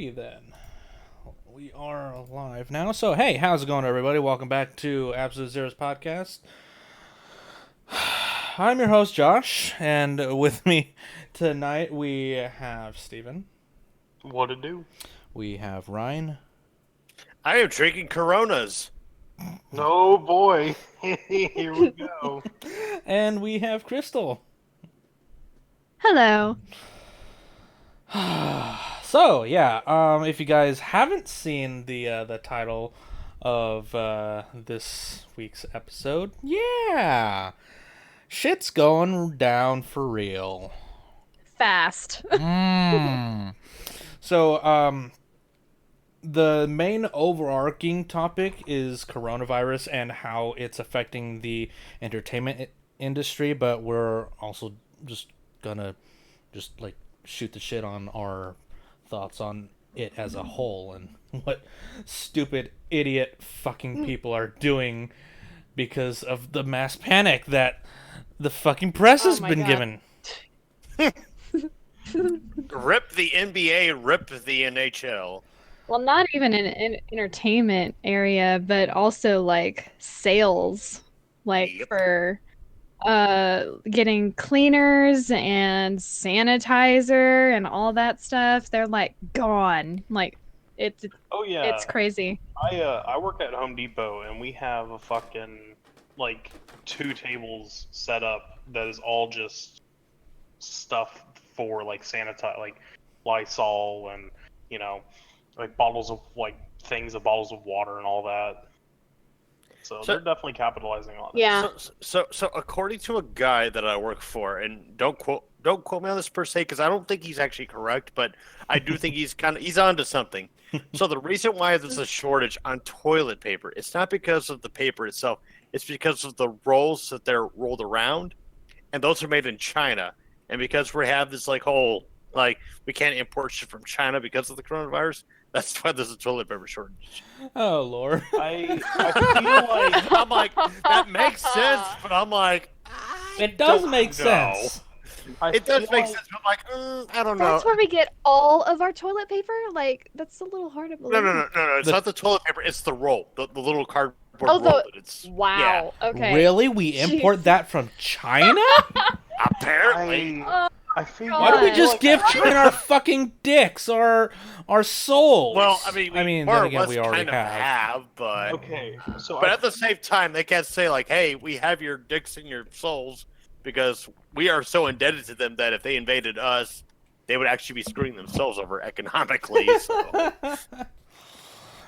Alrighty then. We are live now. So, hey, how's it going, everybody? Welcome back to Absolute Zeros Podcast. I'm your host, Josh, and with me tonight we have Steven. What to do? We have Ryan. I am drinking Coronas. Oh boy, here we go. And we have Crystal. Hello. So, yeah, if you guys haven't seen the title of this week's episode, yeah, shit's going down for real. Fast. So, the main overarching topic is coronavirus and how it's affecting the entertainment industry, but we're also just gonna shoot the shit on our thoughts on it as a whole and what stupid idiot fucking people are doing because of the mass panic that the fucking press has been God. given. Rip the NBA, rip the NHL. Well, not even in entertainment area, but also like sales, like Yep. for getting cleaners and sanitizer and all that stuff. They're like gone. Like it's Oh yeah, it's crazy. I work at Home Depot and we have a fucking like 2 tables set up that is all just stuff for like sanitize, like Lysol and like bottles of bottles of water and all that. So they're definitely capitalizing on it. Yeah. So according to a guy that I work for, and don't quote me on this per se, because I don't think he's actually correct, but I do think he's onto something. So the reason why there's a shortage on toilet paper, it's not because of the paper itself, it's because of the rolls that they're rolled around, and those are made in China. And because we have this whole we can't import shit from China because of the coronavirus, that's why there's a toilet paper shortage. Oh Lord. I feel like I'm like, that makes sense, but I'm like, It does don't make know. sense. It does feel make like- sense, but I'm like, I don't know. That's where we get all of our toilet paper? Like that's a little hard to believe. No. It's not the toilet paper. It's the roll, the little cardboard Oh, roll. That it's Wow. Okay. Really? We import Jeez. that from China? apparently. I feel God. Why don't we God. just give China our fucking dicks or our souls? Well, I mean, then more or again, less we already kind of have. but okay. So but at the same time, they can't say hey, we have your dicks and your souls, because we are so indebted to them that if they invaded us, they would actually be screwing themselves over economically. So.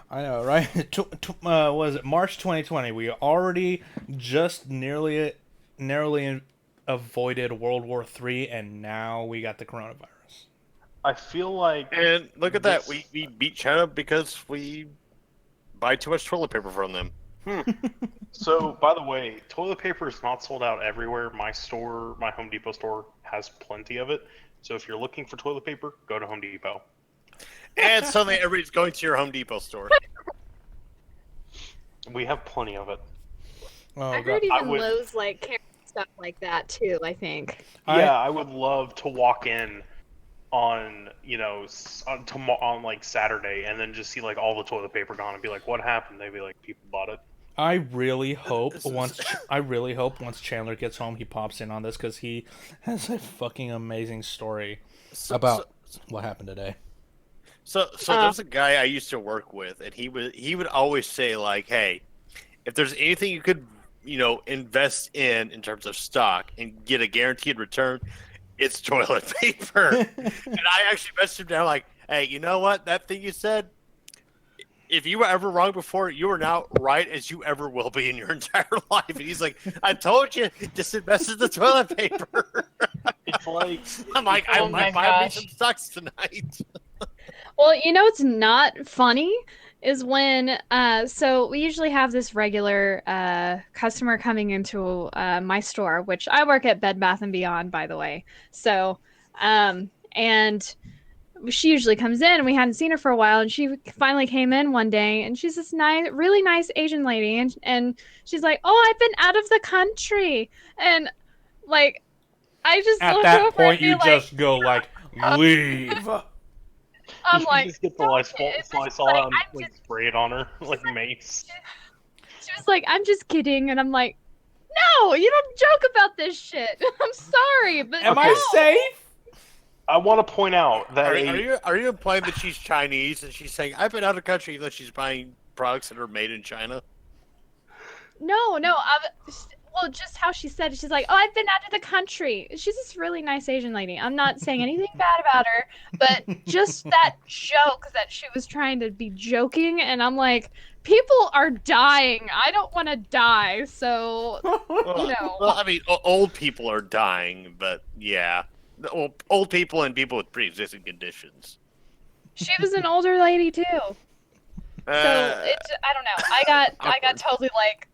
I know, right? Was it March 2020? We already just narrowly avoided World War III, and now we got the coronavirus. I feel like And look at that, This- we beat China because we buy too much toilet paper from them. So, by the way, toilet paper is not sold out everywhere. My Home Depot store, has plenty of it. So if you're looking for toilet paper, go to Home Depot. And suddenly everybody's going to your Home Depot store. We have plenty of it. Oh, I God. heard I even would- Lowe's like carry stuff like that too, I think. I would love to walk in on on Saturday and then just see all the toilet paper gone and be like, what happened? They'd be like, people bought it. I really hope This is- once Chandler gets home, he pops in on this because he has a fucking amazing story about what happened today. So there's a guy I used to work with, and he would always say hey, if there's anything you could invest in terms of stock and get a guaranteed return, it's toilet paper. And I actually messaged him down hey, you know what? That thing you said, if you were ever wrong before, you are now right as you ever will be in your entire life. And he's like, I told you, just invest in the toilet paper. It's like, I'm like, I Oh my might buy me gosh. some stocks tonight. Well, what's not funny is when so we usually have this regular customer coming into my store, which I work at Bed Bath and Beyond, by the way. So and she usually comes in, and we hadn't seen her for a while, and she finally came in one day, and she's this really nice Asian lady, and she's like, "Oh, I've been out of the country," and I just At looked that over point, and you be just go leave. I'm You like, just get the "Don't Lysol kid." Lysol Like, out and I'm like just, spray it on her like mace. she was like, I'm just kidding, and I'm like, no, you don't joke about this shit. I'm sorry, but Am Okay. I no. safe? I want to point out that Are you implying that she's Chinese and she's saying I've been out of the country even though she's buying products that are made in China? No, no. Well, just how she said it. She's like, "Oh, I've been out of the country." She's this really nice Asian lady. I'm not saying anything bad about her, but just that joke that she was trying to be joking, and I'm like, people are dying. I don't want to die, so Well, no. well, I mean, old people are dying, but yeah, old people and people with pre-existing conditions. She was an older lady too, so I don't know. I got Awkward. totally like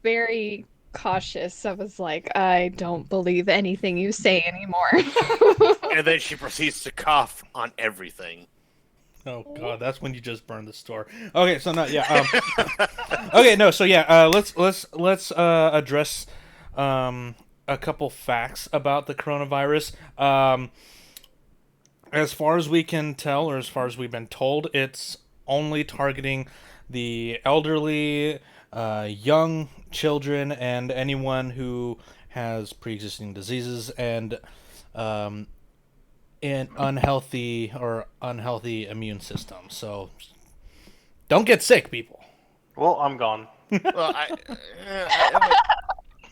very cautious. I was like, I don't believe anything you say anymore. And then she proceeds to cough on everything. Oh god, that's when you just burn the store. Okay, so no, yeah. Okay, no, so yeah. Let's address a couple facts about the coronavirus. As far as we can tell, or as far as we've been told, it's only targeting the elderly, young children, and anyone who has pre-existing diseases and an unhealthy immune system. So don't get sick, people. well, I'm gone. Well,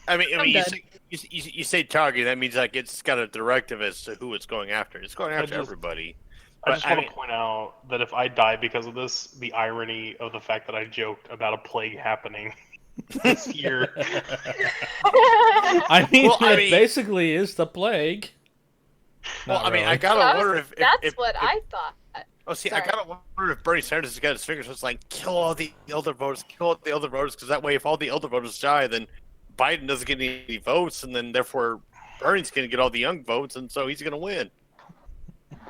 I mean, I'm you dead. say, you say target. That means like it's got a directive as to who it's going after. It's going after just- everybody. I But, just I want mean- to point out that if I die because of this, the irony of the fact that I joked about a plague happening this year. I mean, Well, I it mean- basically is the plague. Well, Not I mean, I really. gotta wonder if That's what I thought. Oh, see, Sorry. I gotta wonder if Bernie Sanders has got his fingers. So it's like kill all the elder voters, because that way, if all the elder voters die, then Biden doesn't get any votes, and then therefore Bernie's gonna get all the young votes, and so he's gonna win.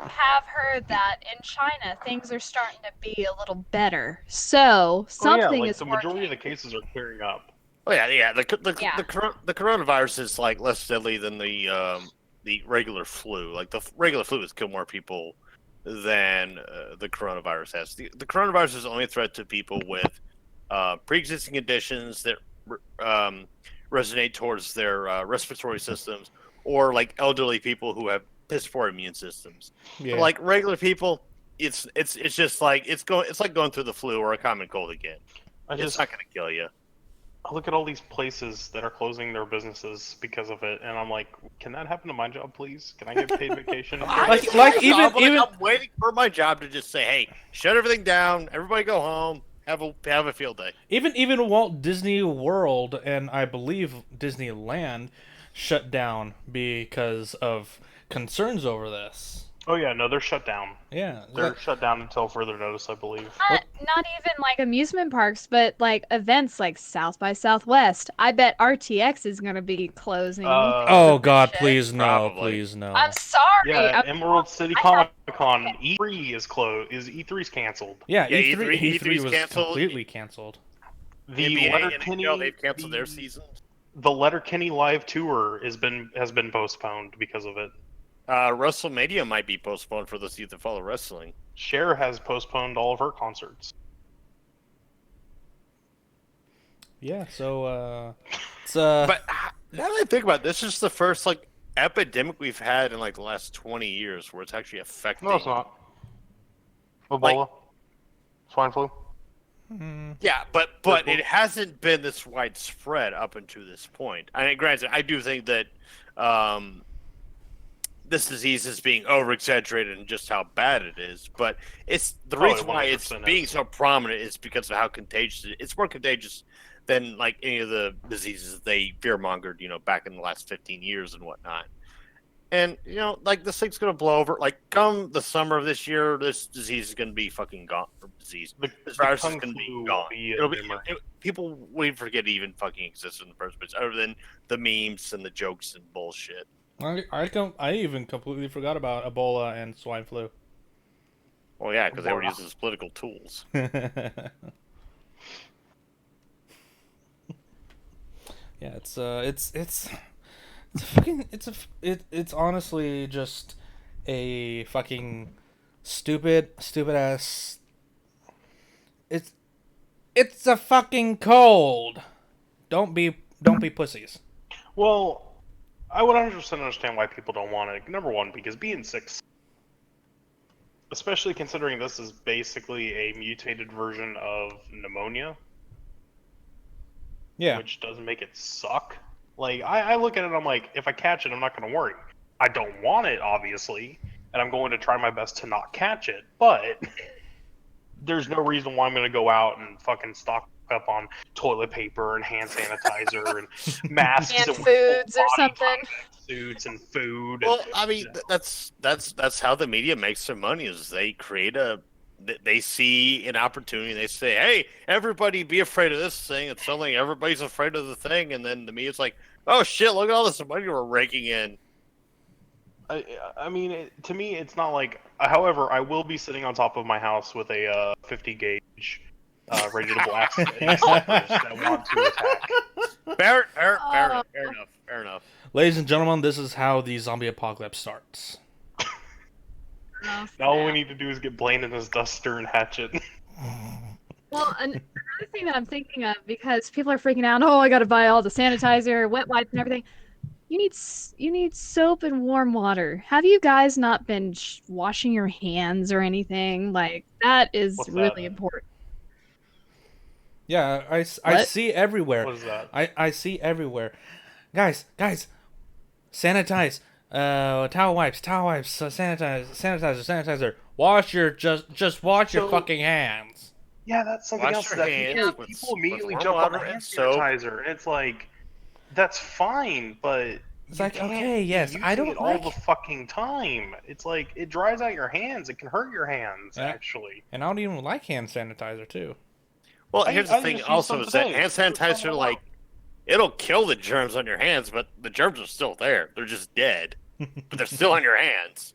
Have heard that in China things are starting to be a little better. So Oh, something yeah, like is the majority working. of the cases are clearing up. Oh yeah. Yeah. The coronavirus is like less deadly than the regular flu. Like the regular flu has killed more people than the coronavirus has. The coronavirus is only a threat to people with pre-existing conditions that resonate towards their respiratory systems, or like elderly people who have piss poor immune systems. Yeah. Like regular people, it's just like it's like going through the flu or a common cold again. I It's just not gonna kill you. I look at all these places that are closing their businesses because of it, and I'm like, can that happen to my job, please? Can I get paid vacation? I'm waiting for my job to just say, "Hey, shut everything down. Everybody go home. Have a field day." Even Walt Disney World and I believe Disneyland shut down because of concerns over this. Oh yeah, no, they're shut down. Yeah. They're shut down until further notice, I believe. Not even like amusement parks, but like events like South by Southwest. I bet RTX is gonna be closing. Oh God, Shit. please no, Probably. please no. I'm sorry. Yeah, I'm- Emerald City I Comic Con E3 is closed. E3's canceled. Yeah, Yeah, E3, E3 E3 was canceled. completely canceled. The NBA and Letterkenny, NHL, they've canceled their the- seasons. The Letterkenny live tour has been postponed because of it. WrestleMania might be postponed for those of you that follow wrestling. Cher has postponed all of her concerts. Yeah, so it's But now that I think about it, this is the first like epidemic we've had in like the last 20 years where it's actually affecting. No, it's not. Ebola, swine flu. Yeah, but it hasn't been this widespread up until this point. I mean, granted, I do think that this disease is being over exaggerated in just how bad it is, but it's the Oh, it reason why it's 100% being is. so prominent is because of how contagious it is. It's more contagious than like any of the diseases that they fearmongered, back in the last 15 years and whatnot. And like this thing's gonna blow over. Like come the summer of this year, this disease is gonna be fucking gone. This The virus is Kung gonna be flu gone. will be a It'll be, memory. people will even forget it even fucking existed in the first place, other than the memes and the jokes and bullshit. I even completely forgot about Ebola and swine flu. Well, yeah, because they were Wow. used as political tools. Yeah, it's fucking it's honestly just a fucking stupid ass. It's a fucking cold. Don't be pussies. Well, I would 100% understand why people don't want it. Number one, because being sick, especially considering this is basically a mutated version of pneumonia, Yeah. which doesn't make it suck. Like, I look at it, I'm like, if I catch it, I'm not going to worry. I don't want it, obviously, and I'm going to try my best to not catch it, but there's no reason why I'm going to go out and fucking stock up on toilet paper and hand sanitizer and masks And and foods or body something. suits and food. Well, and, I mean, that's how the media makes their money. Is they create they see an opportunity. They say, "Hey, everybody, be afraid of this thing." It's something everybody's afraid of the thing, and then the media's like, "Oh shit, look at all this money we're raking in." I mean, to me, it's not like. However, I will be sitting on top of my house with a 50 gauge ready to blast any snipers that want to attack. Fair enough. Ladies and gentlemen, this is how the zombie apocalypse starts. Oh, All we snap. need to do is get Blaine and his duster and hatchet. Well, another thing that I'm thinking of, because people are freaking out, oh, I gotta buy all the sanitizer, wet wipes, and everything. You need soap and warm water. Have you guys not been washing your hands or anything? Like that is What's really that? important. Yeah, I What? see everywhere. What is that? I see everywhere. Guys, sanitize. Towel wipes, sanitizer. Wash your just wash your So- fucking hands. Yeah, that's something Wash else your that hands people, with- people immediately with jump warm on the water hand and soap. sanitizer, and it's like, that's fine, but It's you like, can't okay, be yes, I using don't it all like the fucking time. It's like it dries out your hands. It can hurt your hands, Yeah. actually. And I don't even like hand sanitizer too. Well, I- here's I the thing. just used Also, some is that today. hand It was fun sanitizer, to like, it'll kill the germs on your hands, but the germs are still there. They're just dead, but they're still on your hands.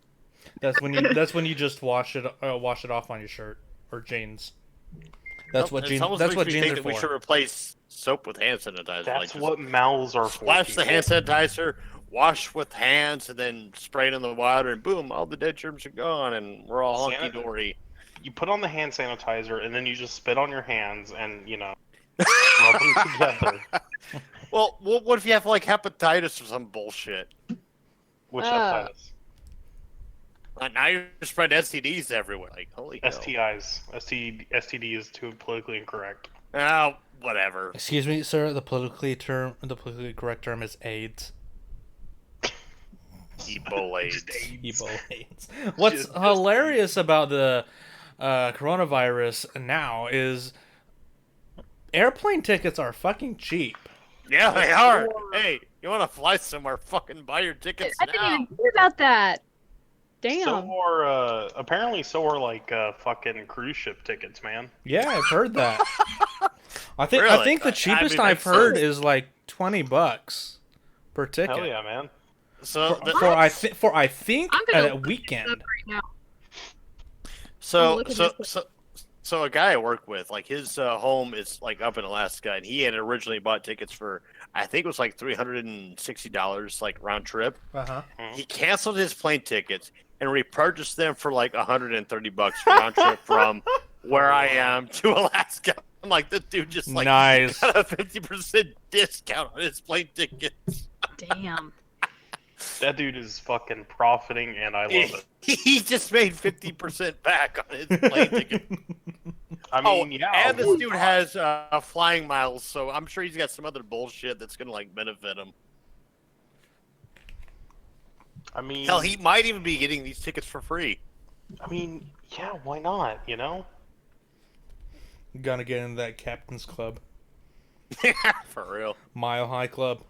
That's when you just wash it off on your shirt or jeans. That's what It's jeans. almost That's makes what me jeans think are that we should for. replace soap with hand sanitizer. That's just what mouths are for. splash the people. hand sanitizer, wash with hands, and then spray it in the water, and boom, all the dead germs are gone, and we're all hunky dory. You put on the hand sanitizer, and then you just spit on your hands, and rub them together. Well, what if you have like hepatitis or some bullshit? Which Oh. hepatitis? Now you're spreading STDs everywhere. Like, holy hell. STIs. STD is too politically incorrect. Oh, whatever. Excuse me, sir. The politically correct term is AIDS. Ebola AIDS. Ebola AIDS. What's Just hilarious about the coronavirus now is airplane tickets are fucking cheap. Yeah, they are. Hey, you want to fly somewhere? Fucking buy your tickets I didn't now. even hear about that. Damn. So are apparently like fucking cruise ship tickets, man. Yeah, I've heard that. I think Really? the I cheapest mean, I've makes heard sense. is like $20 per ticket. Hell yeah, man. So, For I think I'm gonna a look weekend. Up right now. so, look at so, this. so a guy I work with, like his home is like up in Alaska, and he had originally bought tickets for, I think it was like $360, like round trip. Uh-huh. He canceled his plane tickets and repurchased them for like $130 round trip from where I am to Alaska. I'm like, this dude just like Nice. got a 50% discount on his plane tickets. Damn. That dude is fucking profiting, and I love it. He just made 50% back on his plane ticket. I mean, yeah. And this dude has flying miles, so I'm sure he's got some other bullshit that's gonna like benefit him. I mean, Hell, he might even be getting these tickets for free. I mean, yeah. Why not? Gonna get into that captain's club. For real. Mile High Club.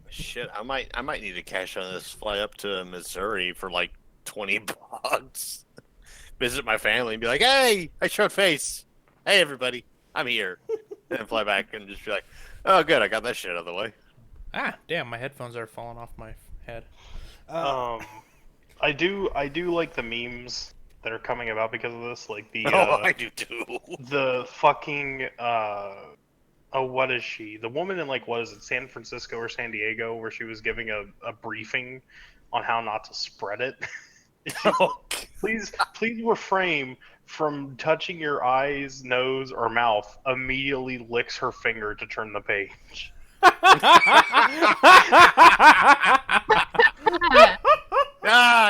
Shit, I might need to cash on this fly up to Missouri for like $20. Visit my family and be like, "Hey, I showed face. Hey, everybody, I'm here." And then fly back and just be like, "Oh, good, I got that shit out of the way." Ah, damn, my headphones are falling off my head. I do like the memes that are coming about because of this, like the Oh, I do too. the fucking what is she? The woman in like what is it, San Francisco or San Diego, where she was giving a briefing on how not to spread it. Oh, Please refrain from touching your eyes, nose, or mouth. Immediately licks her finger to turn the page.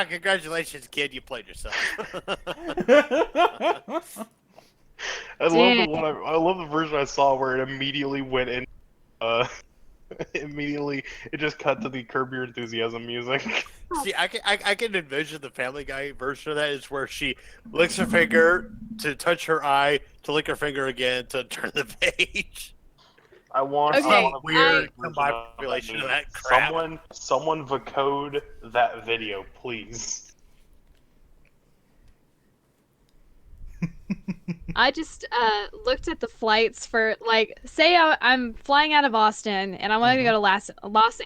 congratulations, kid! You played yourself. I love the version I saw where it immediately went in. Immediately, it just cut to the Curb Your Enthusiasm music. See, I can envision the Family Guy version of that is where she licks her finger to touch her eye, to lick her finger again to turn the page. I want Okay, a weird version population of me. that crap. Someone vocode that video, please. I just looked at the flights for like, say I'm flying out of Austin and I want to go to Los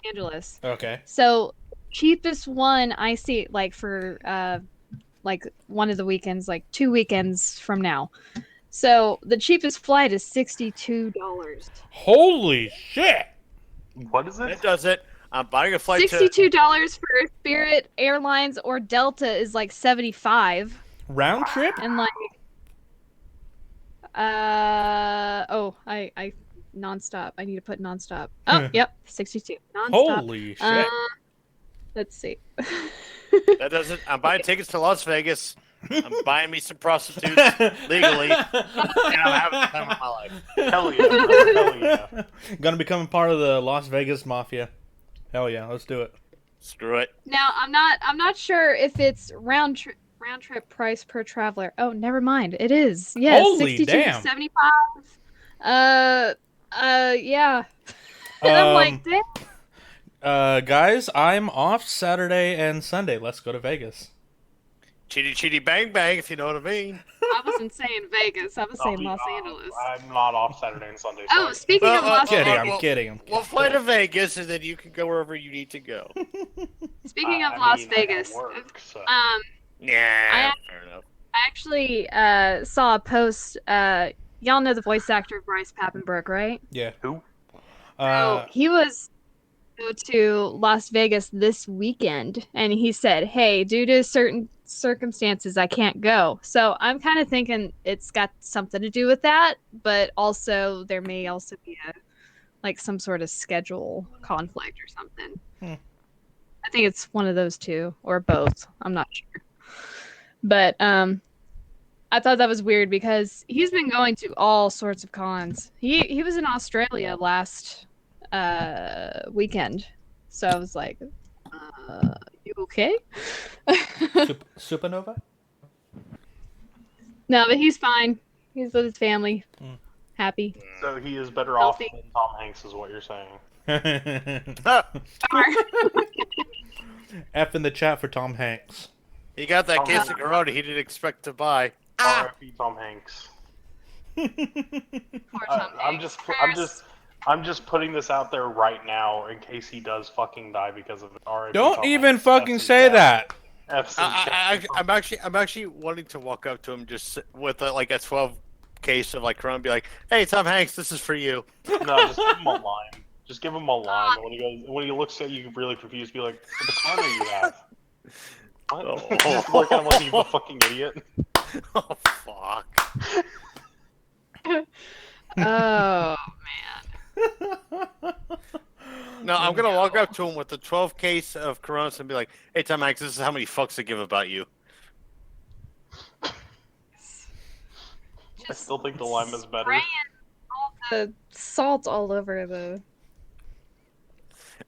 Angeles. Okay. So cheapest one I see like for like one of the weekends, like 2 weekends from now. So the cheapest flight is $62. Holy shit! What is it? It does it. I'm buying a flight to $62 for Spirit Airlines or Delta is like 75, Round trip? and like I nonstop. I need to put nonstop. Oh, yep, 62 nonstop. Holy shit! Let's see. That doesn't. I'm buying tickets to Las Vegas. I'm buying me some prostitutes legally, and I'm having the time of my life. Hell yeah! Hell yeah! Gonna become part of the Las Vegas Mafia. Hell yeah, let's do it. Screw it. Now I'm not sure if it's round trip price per traveler. Oh, never mind. It is. Yes, Holy 62 damn. 75. Yeah. And I'm like, damn. Guys, I'm off Saturday and Sunday. Let's go to Vegas. Chitty chitty bang bang, if you know what I mean. I wasn't saying Vegas. I was saying Los Angeles. I'm not off Saturday and Sunday. Oh, sorry. speaking of Los Kidding, Angeles. I'm kidding. We'll fly to Vegas, and then you can go wherever you need to go. Speaking of I Las mean, I gotta Vegas. work, so. Yeah, fair enough. I actually saw a post. Y'all know the voice actor of Bryce Papenbrook, right? Yeah. Who? So he was go to Las Vegas this weekend, and he said, "Hey, due to certain circumstances, I can't go." So I'm kind of thinking it's got something to do with that, but also there may also be some sort of schedule conflict or something. I think it's one of those two or both. I'm not sure, but I thought that was weird because he's been going to all sorts of cons. He was in Australia last weekend, so I was like, you okay? Supernova? No, but he's fine. He's with his family, happy. So he is better Healthy. off than Tom Hanks, is what you're saying. F in the chat for Tom Hanks. He got that case of Corona he didn't expect to buy. R.I.P. Tom Hanks. Poor Tom I'm Hanks. just putting this out there right now in case he does fucking die because of it. R.I.P. Don't Tom even Hanks. fucking F's in say chat. that. F's in chat. I'm actually wanting to walk up to him just with like a 12 case of like Corona and be like, "Hey, Tom Hanks, this is for you." No, just give him a line. Just give him a line. When he looks at you really confused, be like, "The corner you have." What? Oh. Just look at him like he's a fucking idiot. Oh fuck. Oh man. No, I'm gonna walk up to him with the 12 case of Coronas and be like, "Hey, Tom Hanks, this is how many fucks I give about you." I still think the lime is better. Spraying all the salt all over the.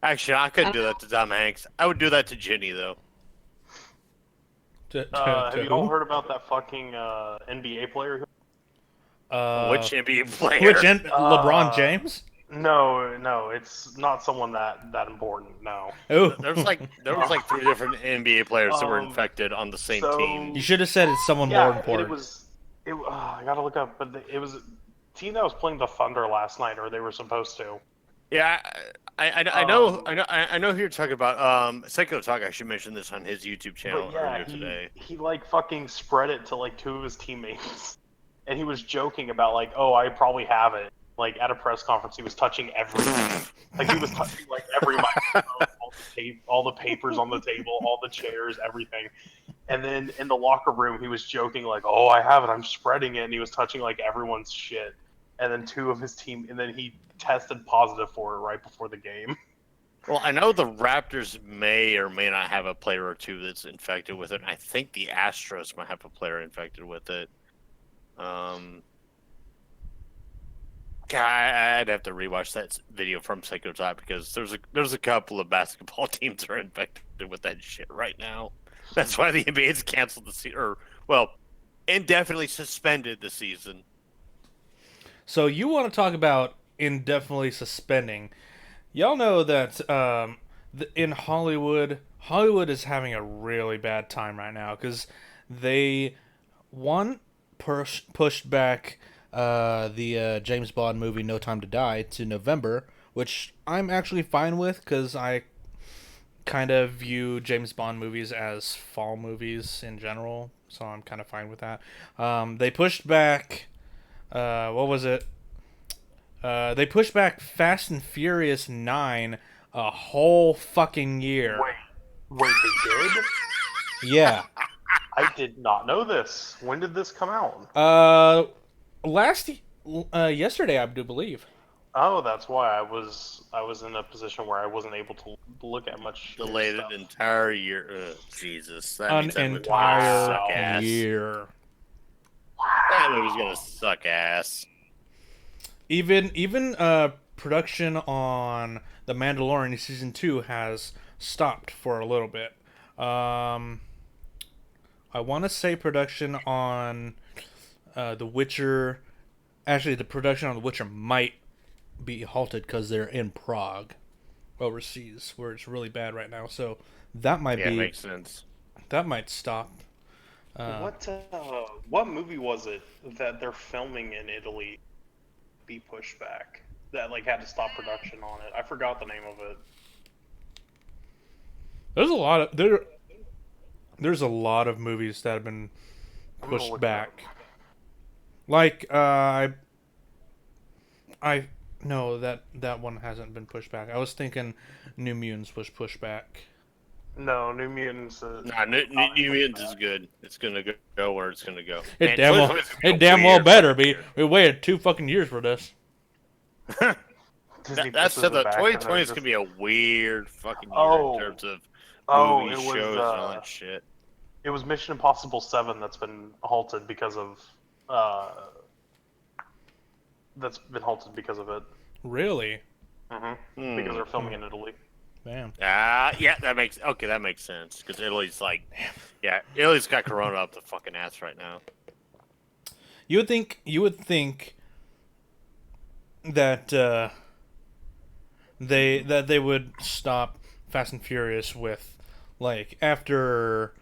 Actually, I couldn't do that to Tom Hanks. I would do that to Ginny though. Have you all heard about that fucking NBA player? Which NBA player? LeBron James? No, it's not someone that important. No. Oh, There was like 3 different NBA players that were infected on the same team. you should have said it's someone more important. I gotta look up, but it was a team that was playing the Thunder last night, or they were supposed to. Yeah, I know who you're talking about. Psycho Talk actually mentioned this on his YouTube channel But yeah, earlier today. he like fucking spread it to like 2 of his teammates, and he was joking about like, "Oh, I probably have it." Like at a press conference, he was touching everything. Like he was touching like every microphone, all the papers on the table, all the chairs, everything. And then in the locker room, he was joking like, "Oh, I have it. I'm spreading it." And he was touching like everyone's shit. And then two of his team, and then he tested positive for it right before the game. Well, I know the Raptors may or may not have a player or two that's infected with it. And I think the Astros might have a player infected with it. I'd have to rewatch that video from Psycho Top because there's a couple of basketball teams that are infected with that shit right now. That's why the NBA's canceled the season, or indefinitely suspended the season. So you want to talk about indefinitely suspending? Y'all know that in Hollywood is having a really bad time right now because they pushed back the James Bond movie No Time to Die to November, which I'm actually fine with because I kind of view James Bond movies as fall movies in general, so I'm kind of fine with that. They pushed back, what was it? They pushed back Fast and Furious 9 a whole fucking year. Wait, they did? Yeah. I did not know this. When did this come out? Yesterday, I do believe. Oh, that's why I was in a position where I wasn't able to look at much. Delayed an entire year. Jesus, that An means that movie's entire gonna suck ass. year. That movie's gonna suck ass. Even production on The Mandalorian season 2 has stopped for a little bit. I want to say production on The Witcher. Actually, the production on The Witcher might be halted because they're in Prague, overseas, where it's really bad right now. So that might be. Makes sense. That might stop. What movie was it that they're filming in Italy? Be pushed back. That like had to stop production on it. I forgot the name of it. There's a lot of movies that have been pushed back. Like no, that one hasn't been pushed back. I was thinking New Mutants was pushed back. No, New Mutants. New Mutants is good. It's gonna go where it's gonna go. It damn well better be. We waited 2 fucking years for this. That's so the 2020 is gonna be a weird fucking year in terms of movies, shows, and all that shit. It was Mission Impossible 7 that's been halted because of it. Really? Mm-hmm. Because they're filming in Italy. Damn. Yeah, that makes sense because Italy's Italy's got Corona up the fucking ass right now. You would think that they would stop Fast and Furious with like after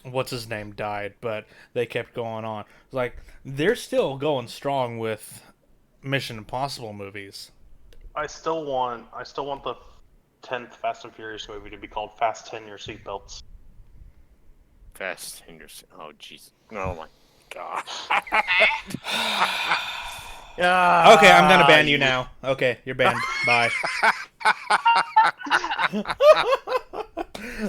what's his name died, but they kept going on. Like they're still going strong with Mission Impossible movies. I still want the 10th Fast and Furious movie to be called Fast 10 Your Seatbelts. Fast 10 Your Oh jeez. Oh my god. Okay, I'm gonna ban you now. Okay, you're banned. Bye.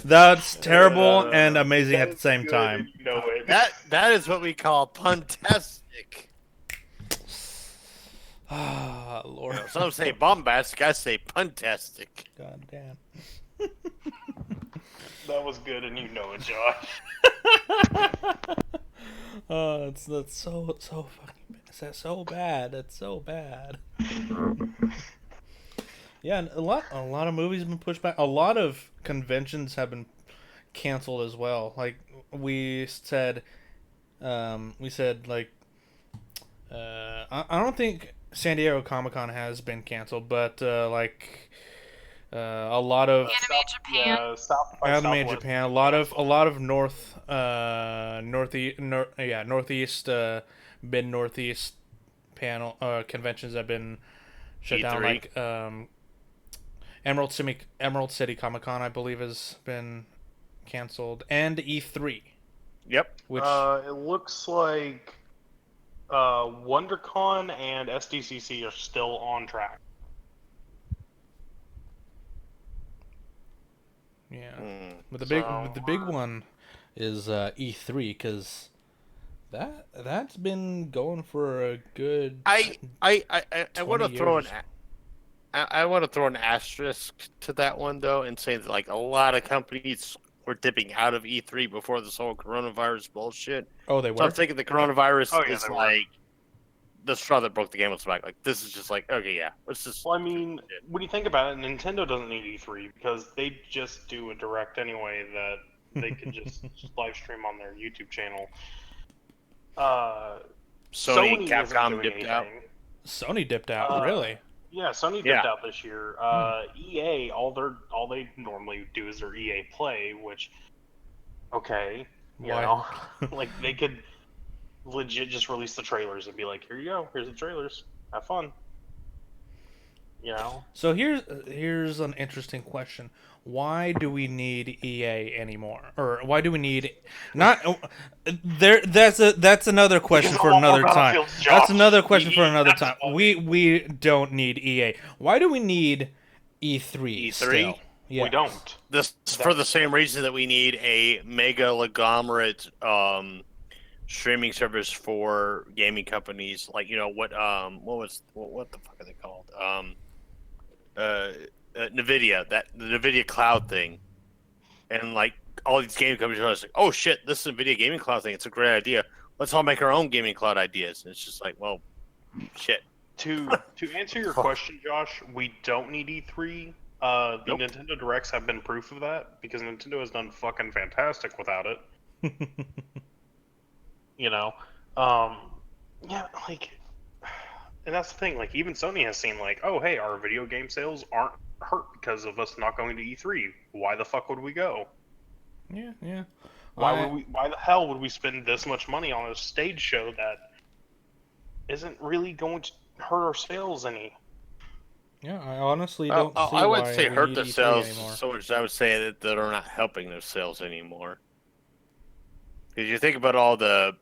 That's terrible and amazing at the same time. That is what we call puntastic. Ah, Lord. Some say bombastic, I say puntastic. God damn. That was good, and you know it, Josh. Oh, that's so fucking. That's so bad. That's so bad. Yeah, and a lot of movies have been pushed back. A lot of conventions have been canceled as well. Like we said like I don't think San Diego Comic-Con has been canceled, but a lot of Anime Japan. Anime Japan, a lot of northeast mid northeast panel conventions have been shut down. Like Emerald City Comic-Con, I believe, has been canceled, and E3. Yep. Which it looks like WonderCon and SDCC are still on track. Yeah, Mm. but So, the big one is E3 because that's been going for a good I want 20 to throw years. I want to throw an asterisk to that one though, and say that like a lot of companies were dipping out of E3 before this whole coronavirus bullshit. Oh, they So I'm were. thinking the coronavirus oh yeah, is they were. like the straw that broke the camel's back. Like this is just like okay, yeah, let's just. Well, I mean, when you think about it, Nintendo doesn't need E3 because they just do a direct anyway that they could just live stream on their YouTube channel. Uh, Sony and Sony isn't Capcom doing dipped out. anything. Sony dipped out, Uh, really. yeah, Sony Yeah. dipped out this year. EA, all they normally do is their EA Play, which, okay, you Why? know, like they could legit just release the trailers and be like, here you go, here's the trailers, have fun. You know, So here's an interesting question. Why do we need EA anymore? Or why do we need not there that's another question because for I want more another time. Battlefields, That's Josh. another question for another That's time. why. We don't need EA. Why do we need E3 E3? still? Yeah. We don't. This for the same reason that we need a mega conglomerate streaming service for gaming companies. Like what what the fuck are they called? Nvidia, that the Nvidia Cloud thing, and like all these gaming companies are just like, oh shit, this is Nvidia gaming cloud thing. It's a great idea. Let's all make our own gaming cloud ideas. And it's just like, well, shit. To answer your question, Josh, we don't need E3. The Nope. Nintendo Directs have been proof of that because Nintendo has done fucking fantastic without it. You know, um, yeah, like, and that's the thing. Like, even Sony has seen like, oh hey, our video game sales aren't hurt because of us not going to E3. Why the fuck would we go? Yeah, yeah. Why the hell would we spend this much money on a stage show that isn't really going to hurt our sales any? Yeah, I honestly don't see I would why say we hurt need their E3 sales anymore. so much. I would say that they're not helping their sales anymore. Because you think about all the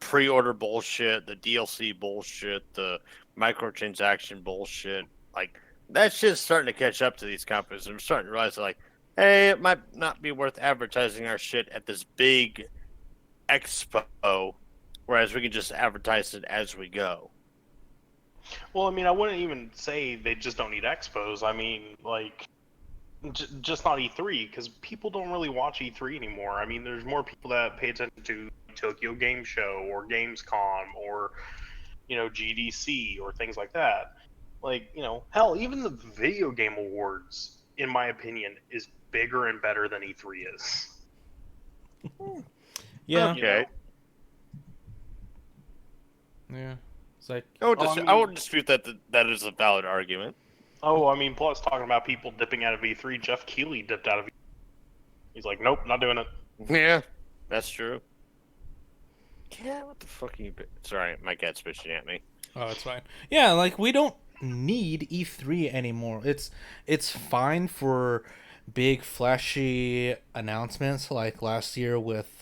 pre-order bullshit, the DLC bullshit, the microtransaction bullshit. Like that shit's starting to catch up to these companies. And I'm starting to realize, like, hey, it might not be worth advertising our shit at this big expo, whereas we can just advertise it as we go. Well, I mean, I wouldn't even say they just don't need expos. I mean, like, just not E3 because people don't really watch E3 anymore. I mean, there's more people that pay attention to Tokyo Game Show or Gamescom or GDC or things like that. Like, hell, even the Video Game Awards, in my opinion, is bigger and better than E3 is. Yeah. Okay. Yeah. It's like I Well, I mean- won't dispute that is a valid argument. Oh, I mean, plus talking about people dipping out of E3, Jeff Keighley dipped out of E3. He's like, nope, not doing it. Yeah, that's true. Yeah, what the fuck are you? Sorry, my cat's bitching at me. oh, it's fine. Yeah, like we don't need E3 anymore. It's fine for big flashy announcements like last year with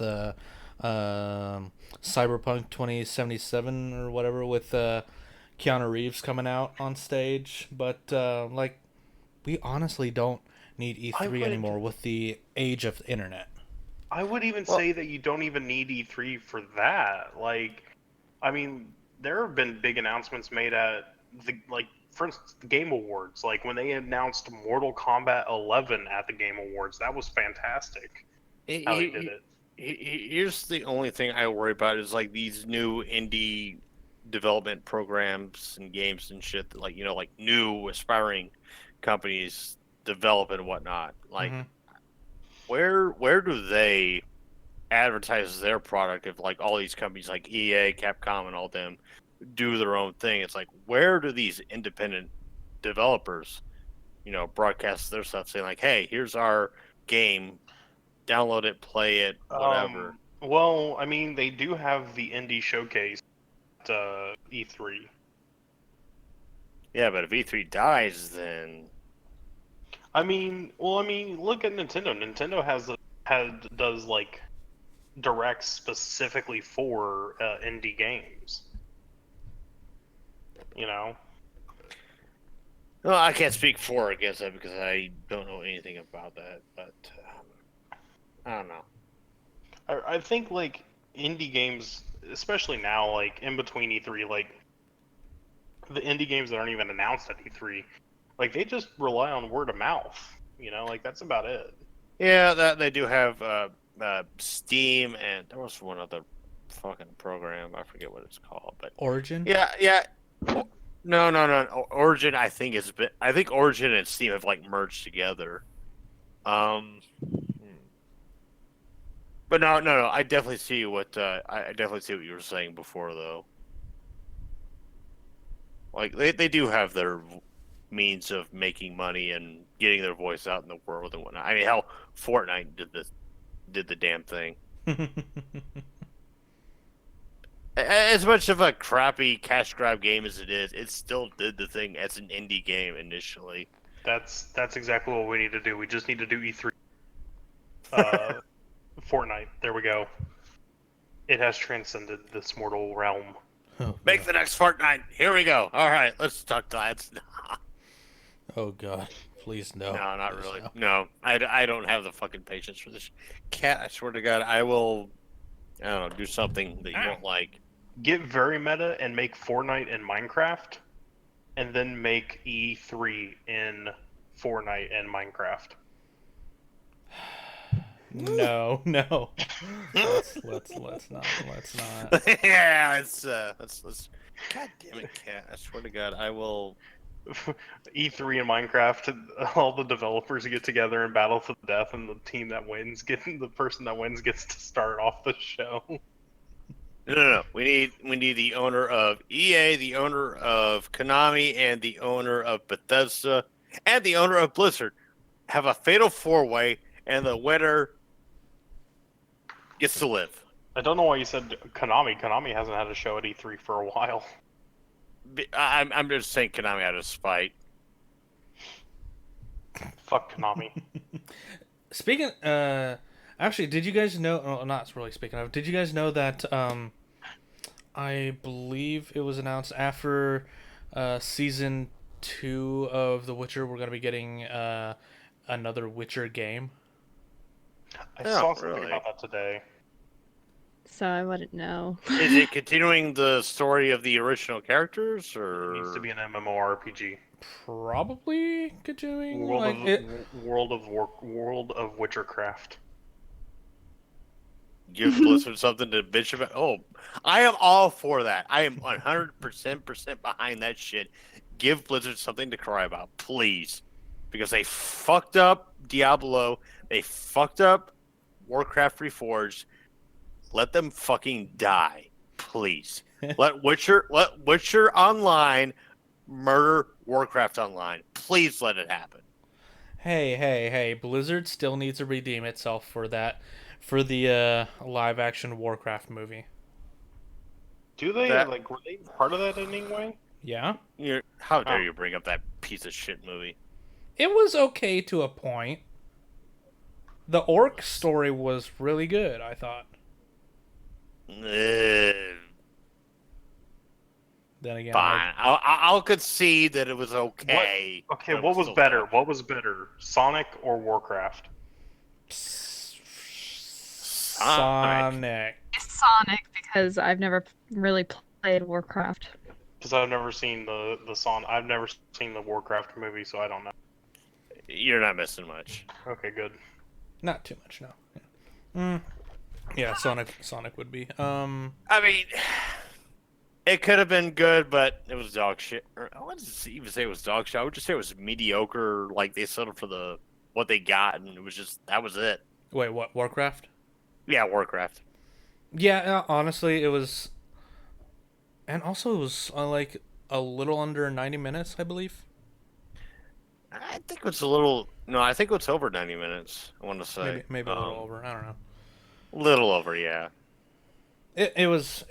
Cyberpunk 2077 or whatever with Keanu Reeves coming out on stage, but like we honestly don't need I E3 would- anymore with the age of the internet. I would even say that you don't even need E3 for that. Like, I mean, there have been big announcements made at for instance, the Game Awards. Like when they announced Mortal Kombat 11 at the Game Awards, that was fantastic. How they did it. Here's the only thing I worry about is like these new indie development programs and games and shit that like new aspiring companies develop and whatnot. Like Mhm. where do they advertise their product if like all these companies like EA, Capcom, and all them do their own thing? It's like where do these independent developers, broadcast their stuff saying like, hey, here's our game, download it, play it, whatever. Well, I mean, they do have the indie showcase at E3. Yeah, but if E3 dies, then I mean, look at Nintendo. Nintendo does like directs specifically for indie games. Well, I can't speak for or against that because I don't know anything about that. But I don't know. I think like indie games, especially now, like in between E3, like the indie games that aren't even announced at E3, like they just rely on word of mouth. You know, like that's about it. Yeah, that they do have Steam, and there was one other fucking program. I forget what it's called, but Origin. yeah. No. Origin, I think Origin and Steam have like merged together. But no. I definitely see what I definitely see what you were saying before, though. Like they do have their means of making money and getting their voice out in the world and whatnot. I mean, hell, Fortnite did the damn thing. As much of a crappy cash grab game as it is, it still did the thing as an indie game initially. That's exactly what we need to do. We just need to do E3. Fortnite. There we go. It has transcended this mortal realm. Oh, Make God. the next Fortnite. Here we go. All right, let's talk lads. Oh God, please no. No, not Please really. no. No, I don't have the fucking patience for this. Cat, I swear to God, I will. I don't know, do something that you won't like. Get very meta and make Fortnite in Minecraft, and then make E3 in Fortnite and Minecraft. No. Let's not. Yeah, let's. God damn it, Cat! I swear to God, I will. E3 and Minecraft, all the developers get together and battle to the death, and the team that wins, the person that wins gets to start off the show. No. We need the owner of EA, the owner of Konami, and the owner of Bethesda, and the owner of Blizzard have a fatal four-way, and the winner gets to live. I don't know why you said Konami. Konami hasn't had a show at E3 for a while. I'm just saying Konami out of spite. Fuck Konami. Speaking, actually, did you guys know? Well, not really speaking of. Did you guys know that? I believe it was announced after season 2 of The Witcher, we're gonna be getting another Witcher game. I Oh, saw something really? about that today. So I wouldn't know. Is it continuing the story of the original characters, or It needs to be an MMORPG. Probably continuing World like of it. World of Witchercraft. give Blizzard something to bitch about? Oh, I am all for that. I am 100% behind that shit. Give Blizzard something to cry about, please, because they fucked up Diablo. They fucked up Warcraft Reforged. Let them fucking die, please. Let Witcher Online murder Warcraft Online. Please let it happen. Hey! Blizzard still needs to redeem itself for that, for the live action Warcraft movie. Do they That- like? Were they part of that in any way? Yeah, How dare Oh. you bring up that piece of shit movie? it was okay to a point. The orc story was really good, I thought. Then again, Fine, I'll concede that it was okay. Okay, but it what was still better? bad. What was better, Sonic or Warcraft? Sonic. Sonic, because I've never really played Warcraft. Because I've never seen I've never seen the Warcraft movie, so I don't know. You're not missing much. Okay, good. Not too much, no. Yeah, Sonic would be. I mean, it could have been good, but it was dog shit. I wouldn't even say it was dog shit. I would just say it was mediocre. Like they settled for what they got, and it was just that was it. Wait, what? Warcraft? Yeah, Warcraft. Yeah, honestly, it was. And also, it was like a little under 90 minutes, I believe. I think it's a little. No, I think it's over 90 minutes. I want to say Maybe a little over. I don't know. Little over, yeah. It was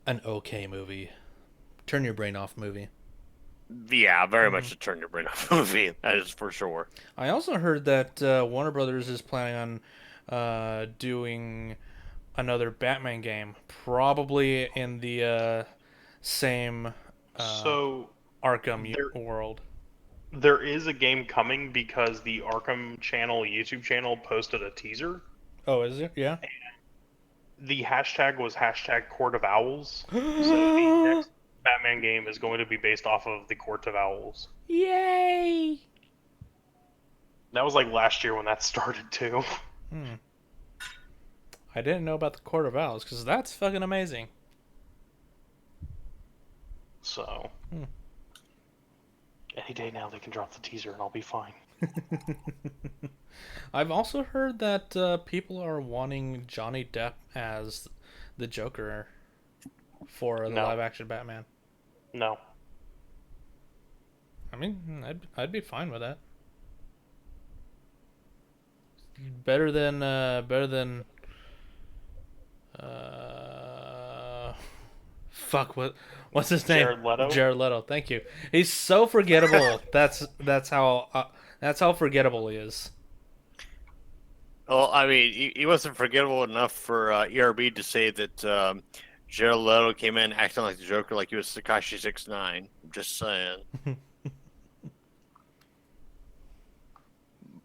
an okay movie. Turn your brain off movie. Yeah, very much a turn your brain off movie. That is for sure. I also heard that Warner Brothers is planning on doing another Batman game, probably in the same So Arkham there- world. there is a game coming because the Arkham channel YouTube channel posted a teaser. Oh, is it? Yeah. The hashtag was hashtag Court of Owls. So the next Batman game is going to be based off of the Court of Owls. Yay! That was like last year when that started too. I didn't know about the Court of Owls because that's fucking amazing. So any day now they can drop the teaser and I'll be fine. I've also heard that people are wanting Johnny Depp as the Joker for the No. live-action Batman. No. I mean, I'd be fine with that. Better than what's his name? Jared Leto? Jared Leto. Thank you. He's so forgettable. that's how forgettable he is. Well, I mean, he wasn't forgettable enough for ERB to say that Jared Leto came in acting like the Joker, like he was Tekashi 6ix9ine. I'm just saying.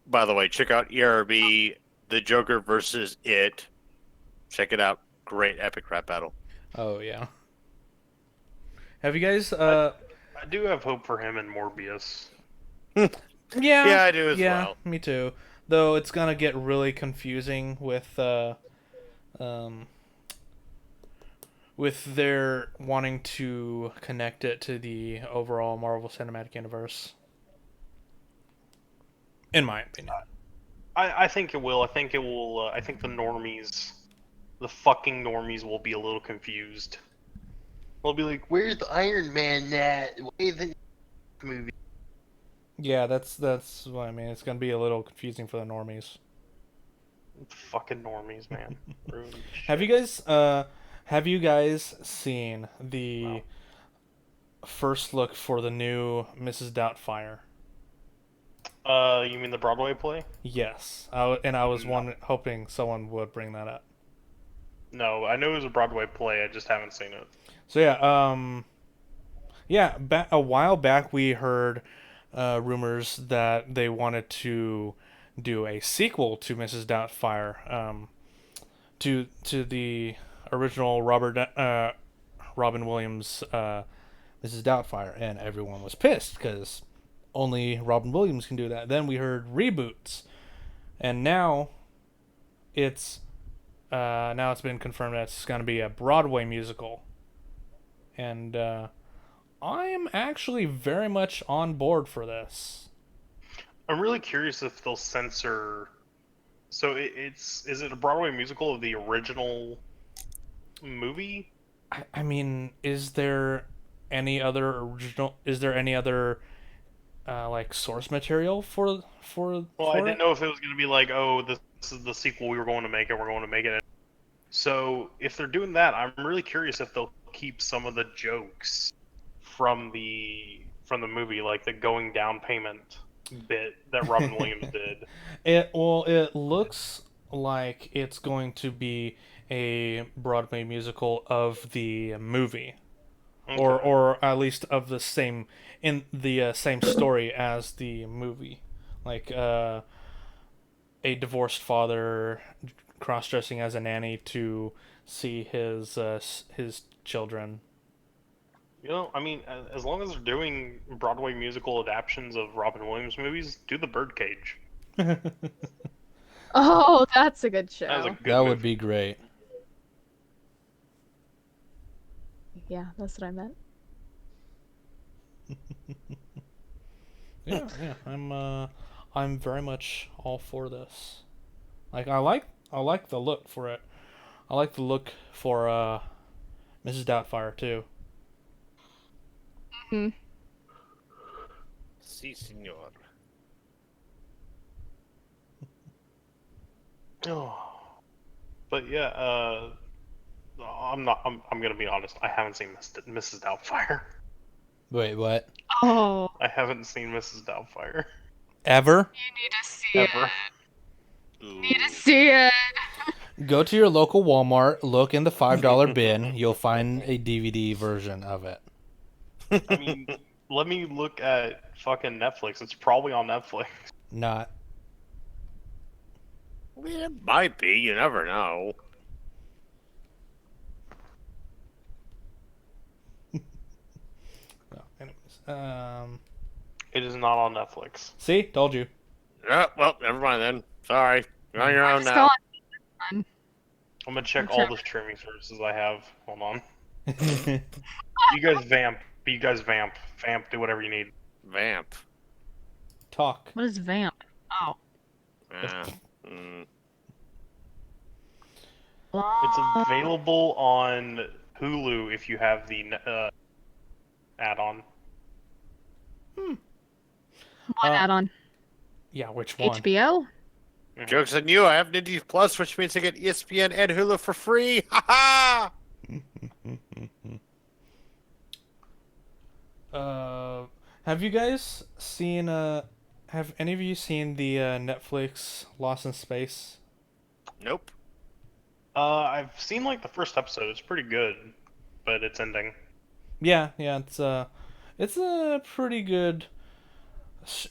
By the way, check out ERB, the Joker versus It. Check it out. Great epic rap battle. Oh yeah. Have you guys? I do have hope for him and Morbius. Yeah. Yeah, I do as yeah, well. me too. Though it's gonna get really confusing with their wanting to connect it to the overall Marvel Cinematic Universe. In my opinion. I think it will. I think it will. I think the fucking normies will be a little confused. They'll be like, "Where's the Iron Man at? Where's the movie?" Yeah, that's what I mean. It's gonna be a little confusing for the normies. Fucking normies, man. Ruined shit. Have you guys seen the first look for the new Mrs. Doubtfire? You mean the Broadway play? Yes. I was hoping someone would bring that up. No, I know it was a Broadway play. I just haven't seen it. So a while back we heard rumors that they wanted to do a sequel to Mrs. Doubtfire, to the original Robin Williams Mrs. Doubtfire, and everyone was pissed because only Robin Williams can do that. Then we heard reboots, and now it's been confirmed that it's going to be a Broadway musical, and I am actually very much on board for this. I'm really curious if they'll censor. So is it a Broadway musical of the original movie? I mean, is there any other like source material for? Well, I didn't know if it was going to be like, oh, this is the sequel we were going to make, and we're going to make it. So if they're doing that, I'm really curious if they'll keep some of the jokes from the movie, like the going down payment bit that Robin Williams did. It looks like it's going to be a Broadway musical of the movie, Okay. or at least of the same story as the movie, like a divorced father cross-dressing as a nanny to see his children. You know, I mean, as long as they're doing Broadway musical adaptions of Robin Williams movies, do The Birdcage. Oh, that's a good show. That was a good That would movie. be great. Yeah, that's what I meant. Yeah, I'm very much all for this. Like I like the look for it. I like the look for Mrs. Doubtfire too. Hmm. Si, senor. Oh. But yeah, I'm gonna be honest. I haven't seen Mrs. Doubtfire. Wait, what? Oh, I haven't seen Mrs. Doubtfire Ever? you need to see ever. it. You need to see it. Go to your local Walmart, look in the $5 bin. You'll find a DVD version of it. I mean, Let me look at fucking Netflix. It's probably on Netflix. Not. I mean, it might be. You never know. No, anyways. It is not on Netflix. See, told you. Yeah, well, never mind then. Sorry. You're on your own Just now. go I'm gonna check all the streaming services I have. Hold on. You guys vamp. You guys vamp. Vamp. Do whatever you need. Vamp. Talk. What is Vamp? Oh. Yeah. Mm. It's available on Hulu if you have the add-on. What Uh, add-on? Yeah, which one? HBO? Joke's on you. I have Nindy Plus, which means I get ESPN and Hulu for free. Ha ha! Have you guys seen have any of you seen the Netflix Lost in Space? Nope. I've seen like the first episode. It's pretty good, but it's ending. Yeah, it's a pretty good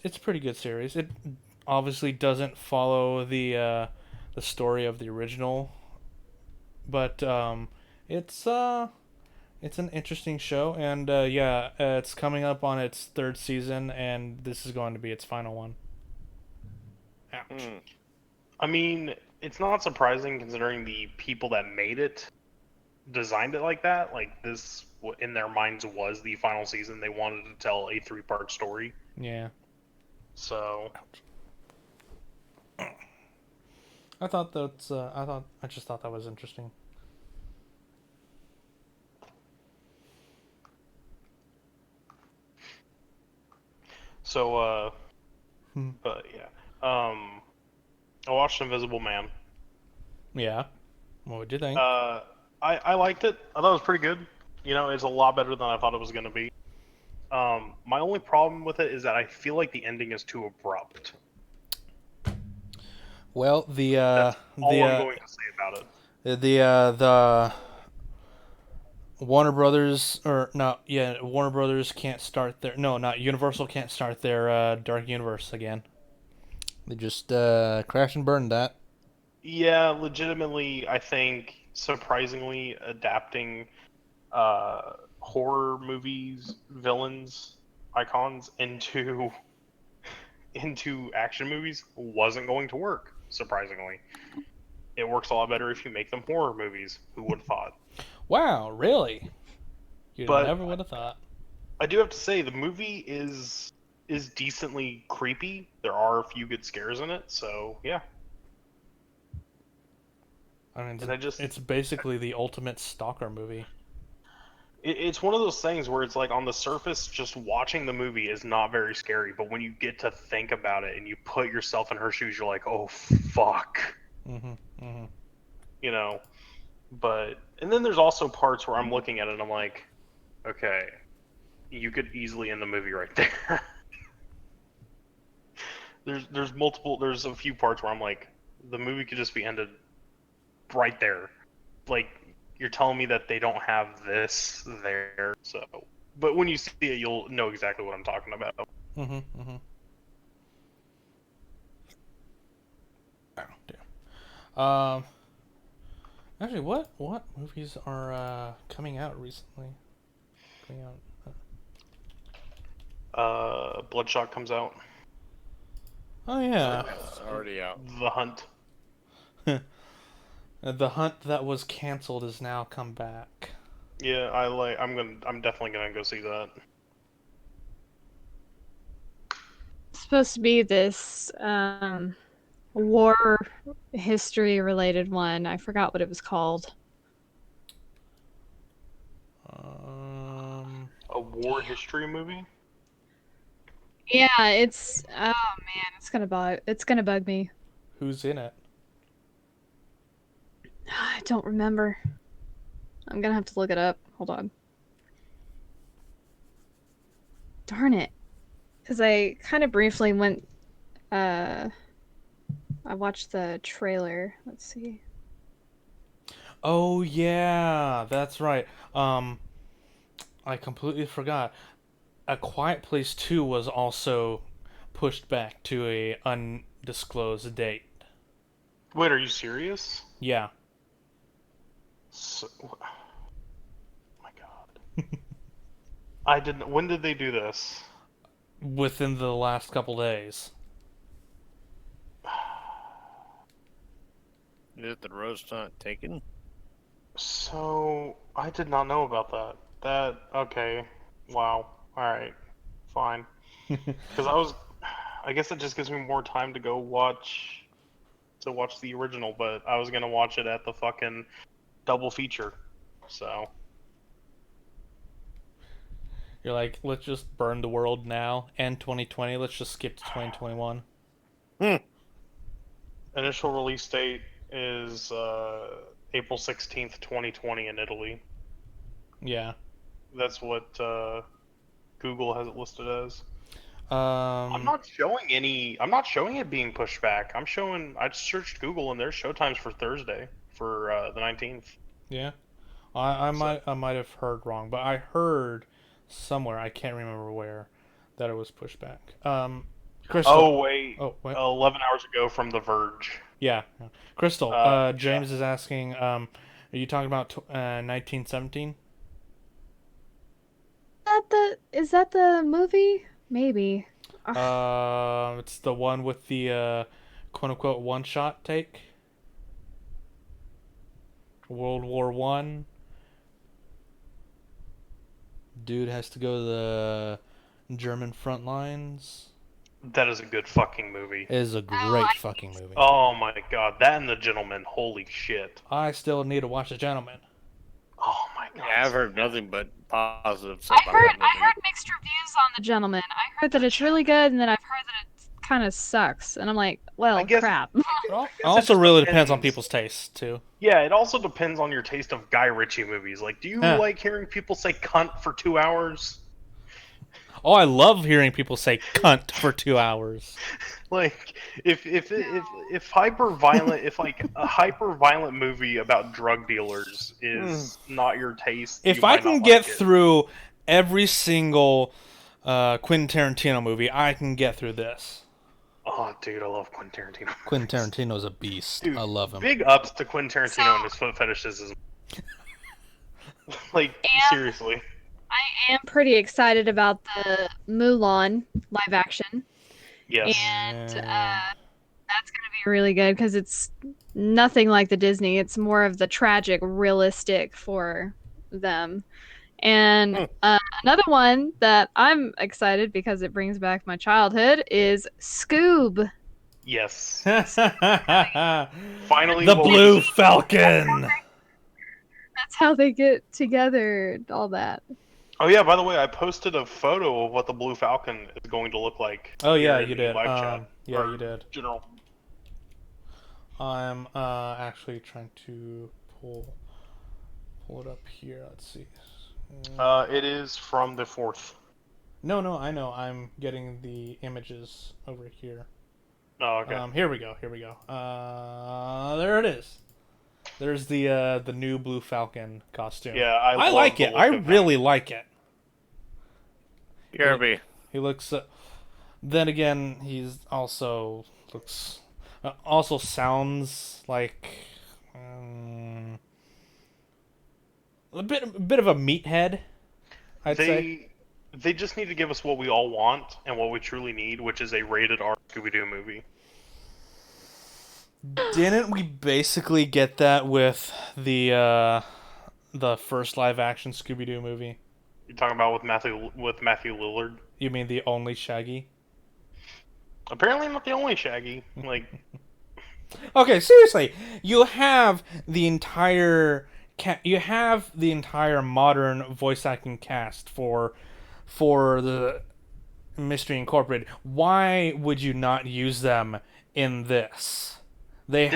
it's a pretty good series. It obviously doesn't follow the story of the original, but it's an interesting show, and it's coming up on its third season, and this is going to be its final one. Ouch. Hmm. I mean, it's not surprising considering the people that made it designed it like that. Like this, in their minds, was the final season. They wanted to tell a 3-part story. Yeah. So I just thought that was interesting. So, Hmm. but yeah. I watched Invisible Man. Yeah. What would you think? I liked it. I thought it was pretty good. You know, it's a lot better than I thought it was gonna be. My only problem with it is that I feel like the ending is too abrupt. Well, That's all I'm going to say about it. the Warner Brothers Warner Brothers can't start their not Universal can't start their Dark Universe again. They just crash and burn that. Yeah, legitimately, I think surprisingly adapting horror movies, villains, icons into action movies wasn't going to work. Surprisingly, it works a lot better if you make them horror movies. Who would have thought? Wow, really? You But- never would have thought. I do have to say the movie is decently creepy. There are a few good scares in it, so yeah. I mean, And I just it's basically the ultimate stalker movie. it's one of those things where it's like on the surface, just watching the movie is not very scary, but when you get to think about it and you put yourself in her shoes, you're like, oh fuck, Mm-hmm. Mm-hmm. you know. And then there's also parts where I'm looking at it and I'm like, okay, you could easily end the movie right there. There's a few parts where I'm like, the movie could just be ended right there. Like, you're telling me that they don't have this there, so. But when you see it, you'll know exactly what I'm talking about. Mm-hmm. Mm-hmm. Oh, damn. Actually, what movies are coming out recently? Coming out. Bloodshot comes out. Oh yeah, It's already out. The Hunt. The Hunt that was canceled is now come back. Yeah, I'm definitely gonna go see that. It's supposed to be this war history related one. I forgot what it was called. A war history movie? Yeah, it's oh man, it's gonna bug me. Who's in it? I don't remember. I'm gonna have to look it up. Hold on. Darn it. Because I kind of briefly went I watched the trailer. Let's see. Oh yeah, that's right. I completely forgot. A Quiet Place 2 was also pushed back to a undisclosed date. Wait, are you serious? Yeah. So, oh my god. I didn't. When did they do this? Within the last couple days. Is it the roast not taken? So I did not know about that. Okay. Wow. All right. Fine. Because I guess it just gives me more time to go watch the original, but I was gonna watch it at the fucking double feature. So You're like, let's just burn the world now. End 2020. Let's just skip to 2021. initial release date is April 16th, 2020 in Italy. Yeah. That's what Google has it listed as. Um. I'm not showing any. I'm not showing it being pushed back. I just searched Google and there's showtimes for Thursday for the 19th. Yeah. I might have heard wrong, but I heard somewhere, I can't remember where, that it was pushed back. Crystal. Oh wait. Oh wait. 11 hours ago from The Verge. Yeah. Crystal. James yeah. is asking. Are you talking about 1917? Is that the movie? Maybe. It's the one with the quote unquote one shot take. World War One. Dude has to go to the German front lines. That is a good fucking movie. It is a great fucking movie. Oh my god, that and The Gentleman. Holy shit. I still need to watch The Gentleman. Oh my god. Yeah, I've heard nothing but positive stuff about that I movie. heard mixed reviews on The Gentleman. I heard that it's really good, and then I've heard that it kind of sucks. And I'm like, well, I guess- crap. It also really depends on people's tastes too. Yeah, it also depends on your taste of Guy Ritchie movies. Like, do you Huh. like hearing people say cunt for 2 hours? Oh, I love hearing people say cunt for 2 hours. Like, if hyper violent, if like a hyper violent movie about drug dealers is not your taste, If you I might can not get like it. through every single Quentin Tarantino movie, I can get through this. Oh, dude, I love Quentin Tarantino. Quentin Tarantino's a beast. Dude, I love him. Big ups to Quentin Tarantino and his foot fetishes. Like, seriously. I am pretty excited about the Mulan live action, Yes. and Yeah. that's gonna be really good because it's nothing like the Disney. It's more of the tragic, realistic for them. And another one that I'm excited because it brings back my childhood is Scoob. Yes. The Finally, Blue Falcon. That's how they get together and all that. Oh yeah, by the way, I posted a photo of what the Blue Falcon is going to look like. Oh yeah, here in you the did. live chat. Yeah, Or you did. General. I'm actually trying to pull it up here. Let's see. It is from the 4th. No, I know. I'm getting the images over here. Oh, okay. Here we go. There it is. There's the new Blue Falcon costume. Yeah, I love like the it. look I of really like it. Kirby. He looks. Then again, he's also also sounds like a bit of a meathead. I'd say. They just need to give us what we all want and what we truly need, which is a rated R Scooby-Doo movie. Didn't we basically get that with the first live action Scooby Doo movie? You're talking about with Matthew Lillard? You mean the only Shaggy? Apparently not the only Shaggy. Like, Okay, seriously, you have the entire modern voice acting cast for the Mystery Incorporated. Why would you not use them in this? wait,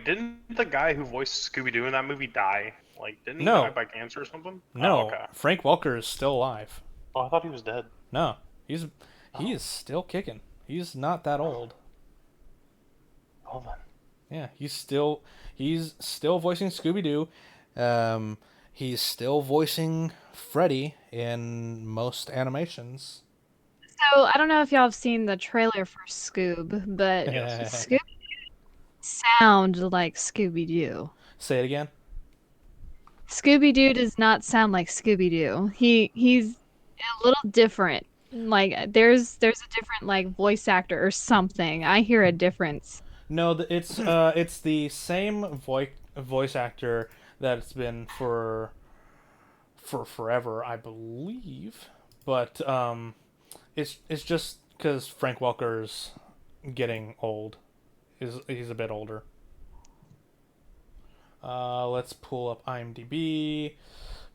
didn't the guy who voiced Scooby-Doo in that movie die? Like, didn't he No. die by cancer or something? No, Oh, okay. Frank Welker is still alive. Oh, I thought he was dead. No, he is still kicking. He's not that old. Hold on. Yeah, he's still voicing Scooby Doo. He's still voicing Freddy in most animations. So I don't know if y'all have seen the trailer for Scoob, but Yes. Scoob sound like Scooby Doo. Say it again. Scooby Doo does not sound like Scooby Doo. He's a little different. Like there's a different like voice actor or something. I hear a difference. No, it's the same voice actor that it's been for forever, I believe. But it's just because Frank Welker's getting old. He's a bit older. Let's pull up IMDb.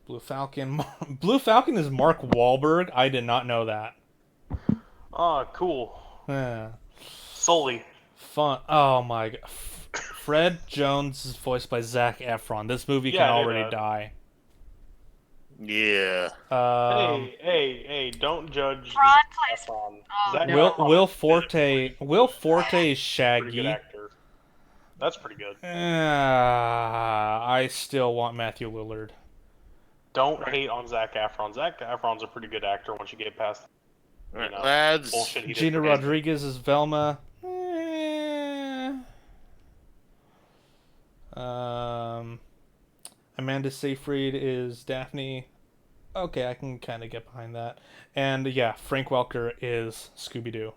Blue Falcon. Blue Falcon is Mark Wahlberg. I did not know that. Ah, cool. Yeah. Sully. Fun. Oh my god. Fred Jones is voiced by Zac Efron. This movie Yeah, can I knew already that. die. Yeah. Hey, don't judge Ron Zac Efron. Oh, Zac no. Efron Will is Forte. Will Forte is a pretty good Shaggy. actor. That's pretty good. I still want Matthew Lillard. Don't hate on Zac Efron. Zac Efron's a pretty good actor once you get past All right, know, lads. bullshit he did. Gina for Disney. Rodriguez is Velma. Amanda Seyfried is Daphne. Okay, I can kind of get behind that. And yeah, Frank Welker is Scooby Doo.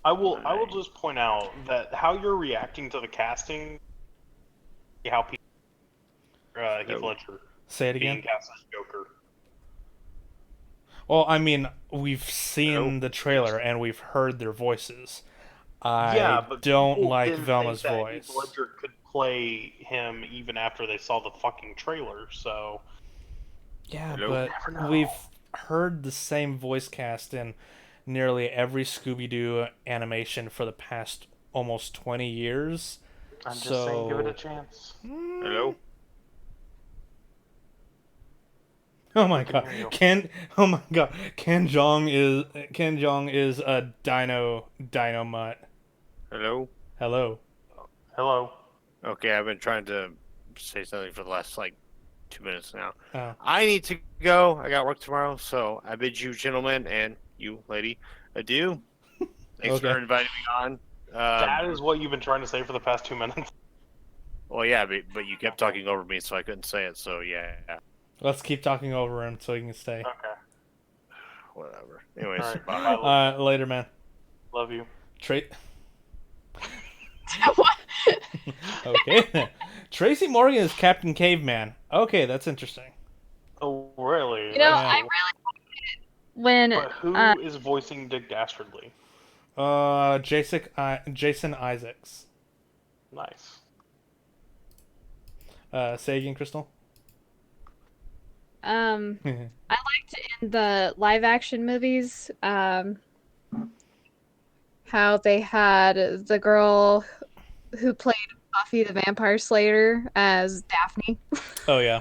I will just point out that how you're reacting to the casting, how people, Heath No. Ledger Say it being again. cast as Joker. Well, I mean, we've seen the trailer and we've heard their voices. I but don't people like didn't Velma's think that voice. Heath Ledger could play him even after they saw the fucking trailer. So Yeah, Hello? but Never know. we've heard the same voice cast in nearly every Scooby-Doo animation for the past almost 20 years. I'm just saying, give it a So- chance. Hello. Oh my can god. hear you. Ken Jeong is a dino mutt. Hello. Hello. Hello. Okay, I've been trying to say something for the last 2 minutes now. Oh. I need to go. I got work tomorrow, so I bid you, gentlemen, and you, lady, adieu. Thanks Okay. for inviting me on. That is what you've been trying to say for the past 2 minutes. Well, yeah, but you kept talking over me, so I couldn't say it. So yeah, Let's keep talking over him so he can stay. Okay. whatever. Anyways, All right. bye. Bye. Later, man. Love you. What? Okay. Tracy Morgan is Captain Caveman. Okay, that's interesting. Oh, really? You know, Yeah. I really like it when But who is voicing Dick Dastardly? Jason Isaacs. Nice. Say again, Crystal. I liked in the live action movies, how they had the girl who played Buffy the Vampire Slayer as Daphne. Oh yeah.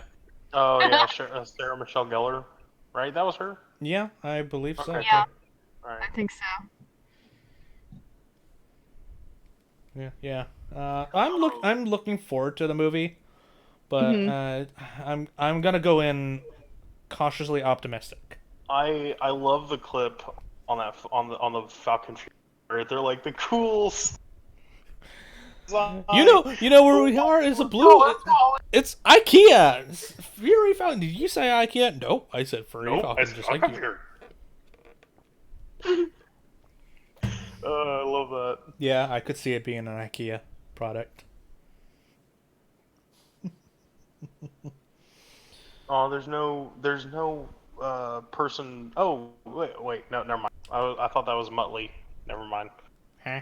Oh yeah, sure. Sarah Michelle Gellar, right? That was her. Yeah, I believe so. Okay. Yeah. All I right. think so. Yeah. I'm looking forward to the movie, but I'm gonna go in cautiously optimistic. I love the clip on that on the Falcon Fury. They're like the cool. You know where we are is a blue. It's IKEA. Fury Falcon. Did you say IKEA? Nope, I said Fury Nope, Falcon, it's just like Falcon you. Fury. I love that. Yeah, I could see it being an IKEA product. Oh, there's no person. Oh, wait, no, never mind. I thought that was Muttley. Never mind. Huh?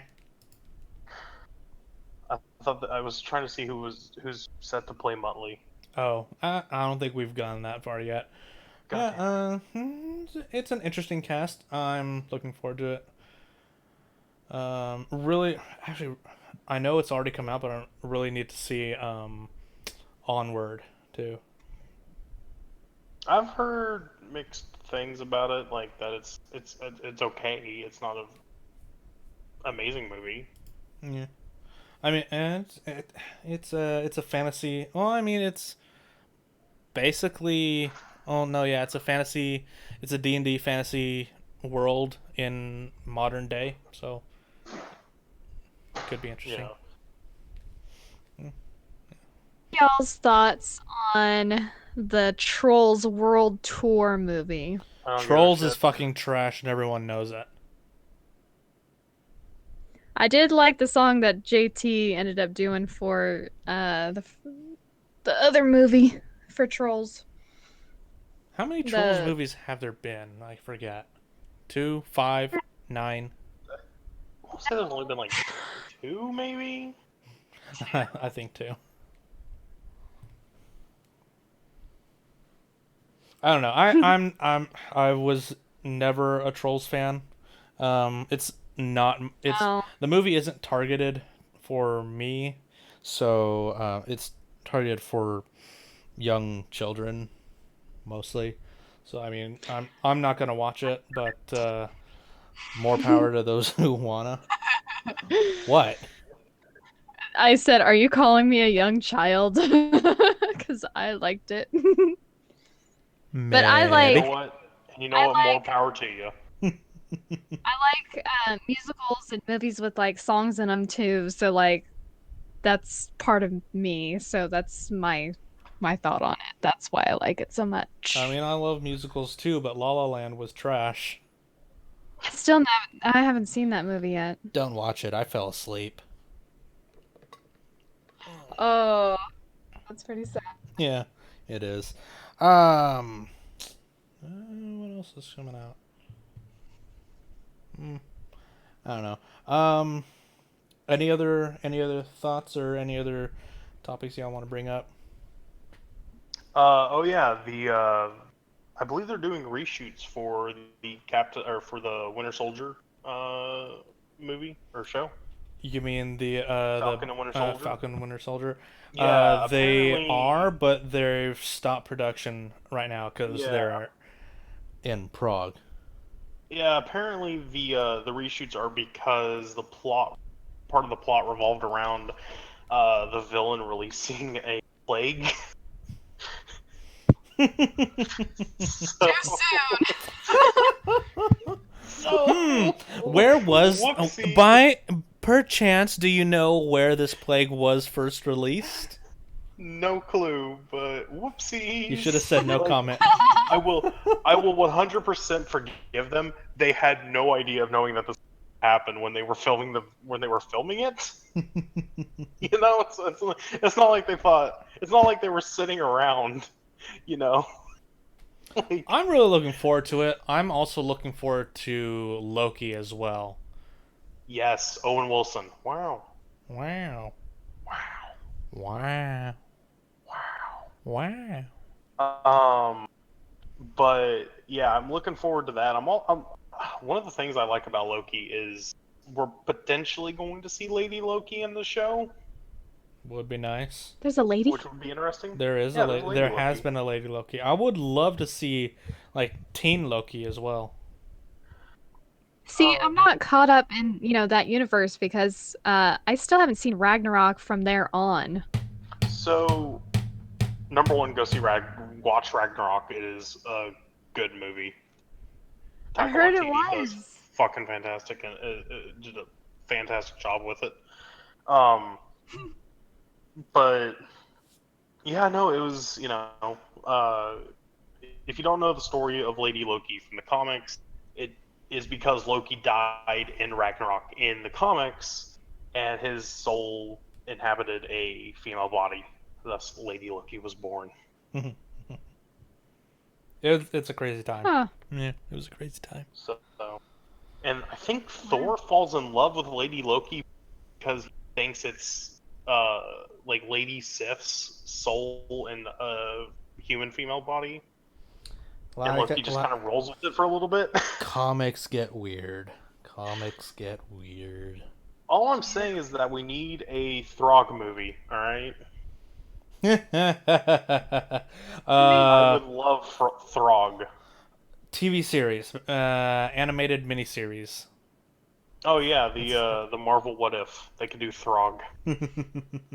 I thought that I was trying to see who's set to play Muttley. Oh, I don't think we've gone that far yet. God It's an interesting cast. I'm looking forward to it. Really, actually, I know it's already come out, but I really need to see Onward too. I've heard mixed things about it, like that it's okay. It's not an amazing movie. Yeah, I mean, and it's a fantasy. Well, I mean, basically, oh no, yeah, it's a fantasy. It's a D&D fantasy world in modern day, so could be interesting. Yeah. Y'all's thoughts on the Trolls World Tour movie? I don't give a Trolls is shit. fucking trash, and everyone knows it. I did like the song that JT ended up doing for the other movie for Trolls. How many Trolls The movies have there been? I forget. 2, 5, 9. I say there's only been like 2, maybe. I think 2. I don't know. I was never a Trolls fan. It's not. It's oh, the movie isn't targeted for me, so it's targeted for young children mostly. So I mean, I'm not gonna watch it, but more power to those who wanna. What? I said, "Are you calling me a young child?" Because I liked it. But I And you know like Maybe. what? And you know I what? More like power to you. musicals and movies with like songs in them too. So like that's part of me. So that's my thought on it. That's why I like it so I much. mean, I love musicals too, but La La Land was trash. Still, no, I haven't seen that movie yet. Don't watch it. I fell asleep. Oh, that's pretty sad. Yeah, it is. What else is coming out? I don't know. Any other thoughts or any other topics y'all want to bring up? Oh yeah, I believe they're doing reshoots for the Captain or for the Winter Soldier movie or show. You mean the Falcon and Winter Soldier. Falcon Winter Soldier? Yeah, They apparently. are, but they've stopped production right now because Yeah, they're in Prague. yeah. Apparently the reshoots are because the plot part of the plot revolved around the villain releasing a plague. So, Too soon. so Where was whoopsie. by perchance do you know where this plague was first released? No clue, but whoopsies. You should have said no Like, comment. I will, I will 100% forgive them. They had no idea of knowing that this happened when they were filming it. You know, it's not like they thought. It's not like they were sitting around. You know, like, I'm really looking forward to it. I'm also looking forward to Loki as well. yes, Owen Wilson. Wow, Wow. wow, Wow. Wow. wow. But yeah, I'm looking forward to that. One of the things I like about Loki is we're potentially going to see Lady Loki in the show, Would be nice. There's a lady. which would be interesting. There is Yeah, there's a Lady there has Loki. been a Lady Loki. I would love to see like Teen Loki as well. See, I'm not caught up in, that universe because I still haven't seen Ragnarok from there on. So, number one, watch Ragnarok. It is a good movie. I Taika heard it Waititi does was. fucking fantastic and did a fantastic job with it. Um, but yeah, no, it was uh, if you don't know the story of Lady Loki from the comics, it is because Loki died in Ragnarok in the comics, and his soul inhabited a female body. Thus, Lady Loki was born. It's a crazy time. Huh. Yeah, it was a crazy time. So, and I think Thor falls in love with Lady Loki because he thinks it's like Lady Sif's soul in a human female body, and Loki just kind of rolls with it for a little bit. Comics get weird. Comics get weird. All I'm saying is that we need a Throg movie. All right, I would love Throg. TV series, animated miniseries. Oh yeah, the Marvel What If they could do Throg.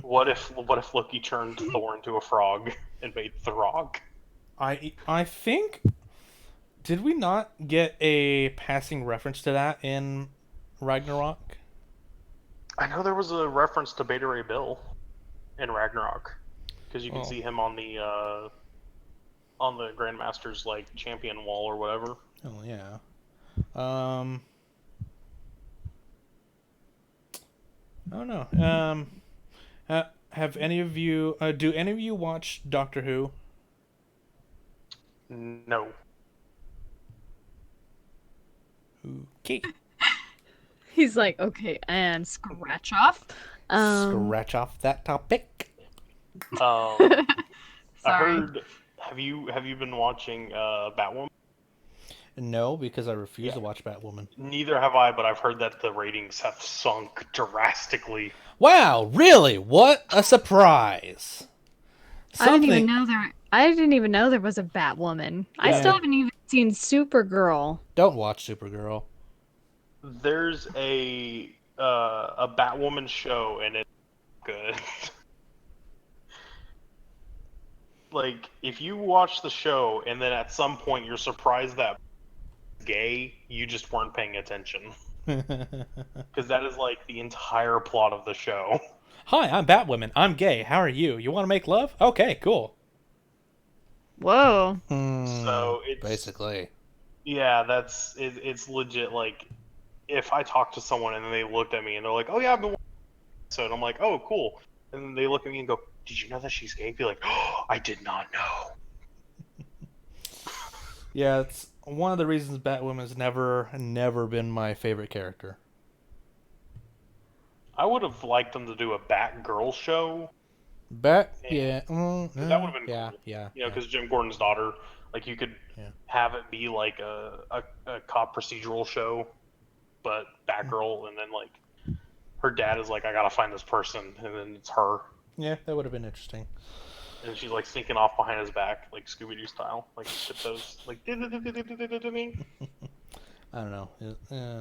What if Loki turned Thor into a frog? and made Throg. I think, did we not get a passing reference to that in Ragnarok? I know there was a reference to Beta Ray Bill in Ragnarok, because you can Oh. see him on the Grandmaster's like champion wall or whatever. Oh yeah. I don't know. Have any of you? Do any of you watch Doctor Who? No. Okay. He's like, okay, and scratch off. Scratch off that topic. I Sorry. heard. Have you been watching Batwoman? No, because I refuse Yeah. to watch Batwoman. Neither have I, but I've heard that the ratings have sunk drastically. Wow, really? What a surprise! I didn't even know there was a Batwoman. I Yeah. still haven't even seen Supergirl. Don't watch Supergirl. There's a Batwoman show, and it's good. Like, if you watch the show and then at some point you're surprised that gay, you just weren't paying attention. Because that is like the entire plot of the show. Hi, I'm Batwoman. I'm gay. How are you? You want to make love? Okay, cool. Whoa. So it's basically. Yeah, it's legit. Like, if I talk to someone and then they looked at me and they're like, "Oh yeah, I've been watching this episode," I'm like, "Oh, cool," and then they look at me and go, "Did you know that she's gay?" Be like, "Oh, I did not know." Yeah, it's one of the reasons Batwoman's never been my favorite character. I would have liked them to do a Batgirl show. That would have been yeah, cool. yeah. You know, because Jim Gordon's daughter, like, you could Yeah. have it be like a cop procedural show, but Batgirl, and then like her dad is like, "I gotta find this person," and then it's her, Yeah, that would have been interesting. and she's like sneaking off behind his back, like Scooby Doo style, like tiptoes, like. I don't know.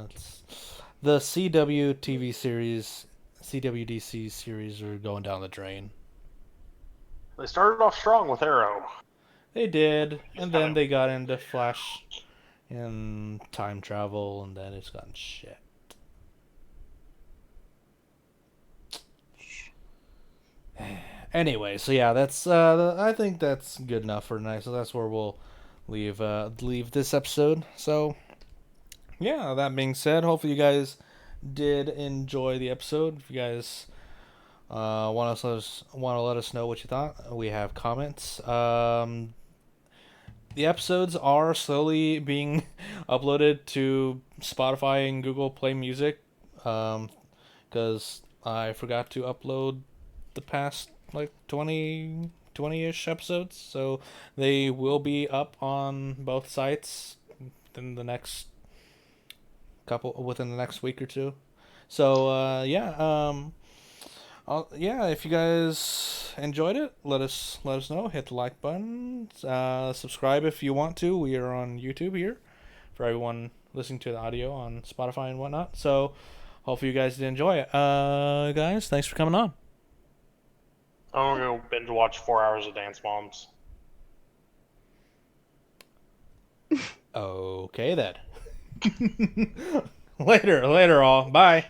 It's the CW TV series, CWDC series are going down the drain. They started off strong with Arrow. They did, and then kind of- they got into Flash and time travel, and then it's gotten shit. Anyway, so yeah, that's I think that's good enough for tonight. So that's where we'll leave this episode. So yeah, that being said, hopefully you guys did enjoy the episode. If you guys want to let us know what you thought, we have comments. The episodes are slowly being uploaded to Spotify and Google Play Music, because I forgot to upload the past like 20-ish episodes, so they will be up on both sites within the next week or two. So if you guys enjoyed it, let us know. Hit the like button. Subscribe if you want to. We are on YouTube here for everyone listening to the audio on Spotify and whatnot. So hopefully you guys did enjoy it. Guys, thanks for coming on. I'm gonna go binge watch 4 hours of Dance Moms. Okay then. later all. Bye.